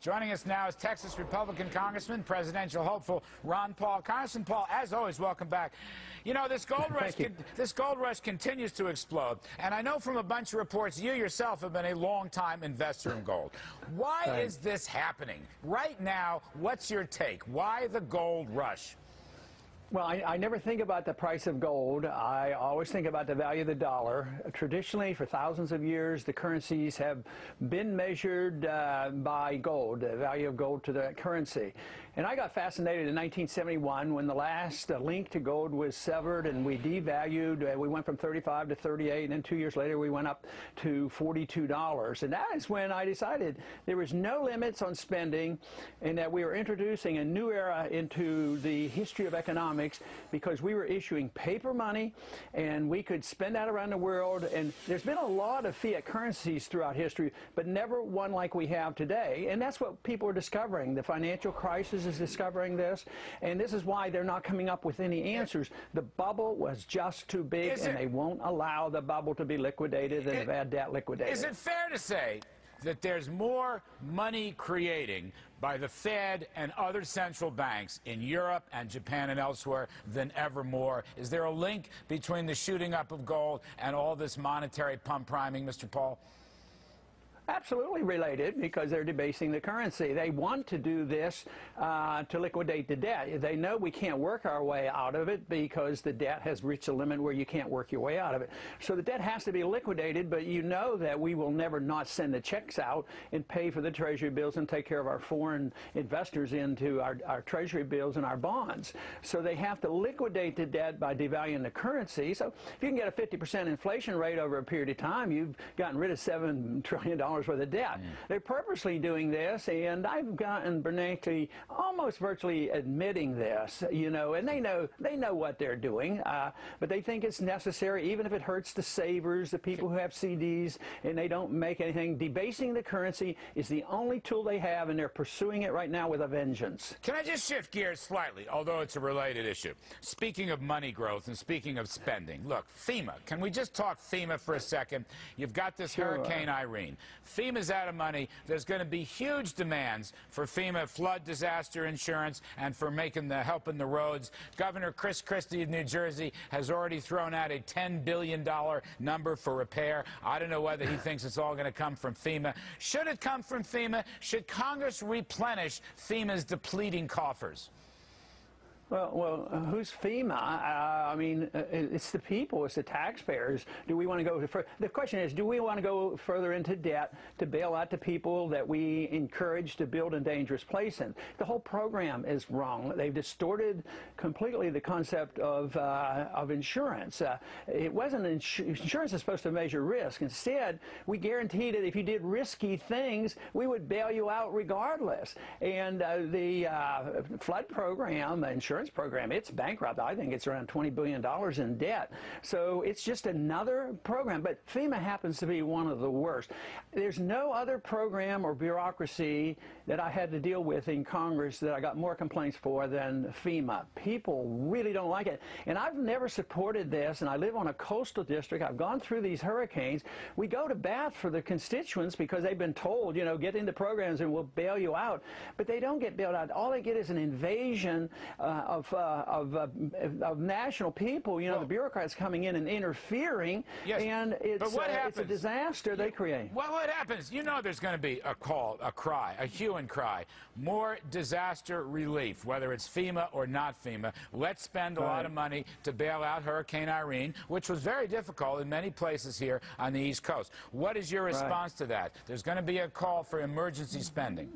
Joining us now is Texas Republican Congressman, presidential hopeful Ron Paul. Congressman Paul, as always, welcome back. You know, this gold rush continues to explode, and I know from a bunch of reports you yourself have been a long-time investor in gold. Why is this happening right now? What's your take? Why the gold rush? Well, I never think about the price of gold. I always think about the value of the dollar. Traditionally, for thousands of years, the currencies have been measured by gold, the value of gold to the currency. And I got fascinated in 1971 when the last link to gold was severed and we devalued. We went from 35 to 38, and then 2 years later we went up to $42. And that is when I decided there was no limits on spending and that we were introducing a new era into the history of economics, because we were issuing paper money and we could spend that around the world. And there's been a lot of fiat currencies throughout history, but never one like we have today. And that's what people are discovering. The financial crisis is discovering this, and this is why they're not coming up with any answers. The bubble was just too big, and they won't allow the bubble to be liquidated and the bad debt liquidated. Is it fair to say that there's more money creating by the Fed and other central banks in Europe and Japan and elsewhere than ever more? Is there a link between the shooting up of gold and all this monetary pump priming, Mr. Paul? Absolutely related, because they're debasing the currency. They want to do this to liquidate the debt. They know we can't work our way out of it because the debt has reached a limit where you can't work your way out of it. So the debt has to be liquidated, but you know that we will never not send the checks out and pay for the Treasury bills and take care of our foreign investors into our Treasury bills and our bonds. So they have to liquidate the debt by devaluing the currency. So if you can get a 50% inflation rate over a period of time, you've gotten rid of $7 trillion worth of debt. They're purposely doing this, and I've gotten Bernanke almost virtually admitting this, you know, and they know what they're doing, but they think it's necessary, even if it hurts the savers, the people who have CDs, and they don't make anything. Debasing the currency is the only tool they have, and they're pursuing it right now with a vengeance. Can I just shift gears slightly, although it's a related issue? Speaking of money growth and speaking of spending, look, FEMA. Can we just talk FEMA for a second? You've got this Hurricane Irene. FEMA's out of money. There's going to be huge demands for FEMA flood disaster insurance and for helping the roads. Governor Chris Christie of New Jersey has already thrown out a $10 billion number for repair. I don't know whether he thinks it's all going to come from FEMA. Should it come from FEMA? Should Congress replenish FEMA's depleting coffers? Well, who's FEMA? I mean, it's the people, it's the taxpayers. Do we want to go further? The question is, do we want to go further into debt to bail out the people that we encourage to build in dangerous places? The whole program is wrong. They've distorted completely the concept of insurance. It wasn't insurance is supposed to measure risk. Instead, we guaranteed that if you did risky things, we would bail you out regardless. And the flood program, insurance program, it's bankrupt. I think it's around $20 billion in debt. So it's just another program. But FEMA happens to be one of the worst. There's no other program or bureaucracy that I had to deal with in Congress that I got more complaints for than FEMA. People really don't like it. And I've never supported this, and I live on a coastal district. I've gone through these hurricanes. We go to bat for the constituents because they've been told, you know, get into programs and we'll bail you out. But they don't get bailed out. All they get is an invasion of national people, you know, the bureaucrats coming in and interfering, and it's a disaster they create. Well, what happens? You know there's going to be a call, a cry, a hue and cry. More disaster relief, whether it's FEMA or not FEMA. Let's spend a lot of money to bail out Hurricane Irene, which was very difficult in many places here on the East Coast. What is your response to that? There's going to be a call for emergency spending.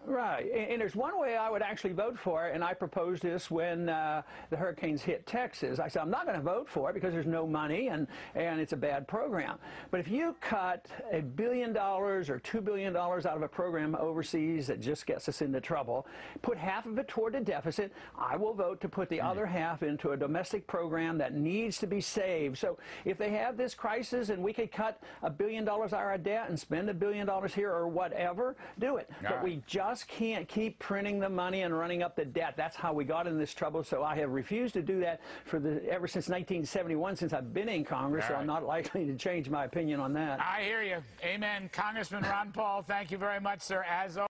Right. And there's one way I would actually vote for it, and I proposed this when the hurricanes hit Texas. I said, I'm not going to vote for it because there's no money and it's a bad program. But if you cut $1 billion or $2 billion out of a program overseas that just gets us into trouble, put half of it toward the deficit, I will vote to put the other half into a domestic program that needs to be saved. So if they have this crisis and we could cut $1 billion out of our debt and spend $1 billion here or whatever, do it. But we just can't keep printing the money and running up the debt. That's how we got in this trouble. So I have refused to do that ever since 1971, since I've been in Congress. So I'm not likely to change my opinion on that. I hear you. Amen. Congressman Ron Paul, thank you very much, sir. As always.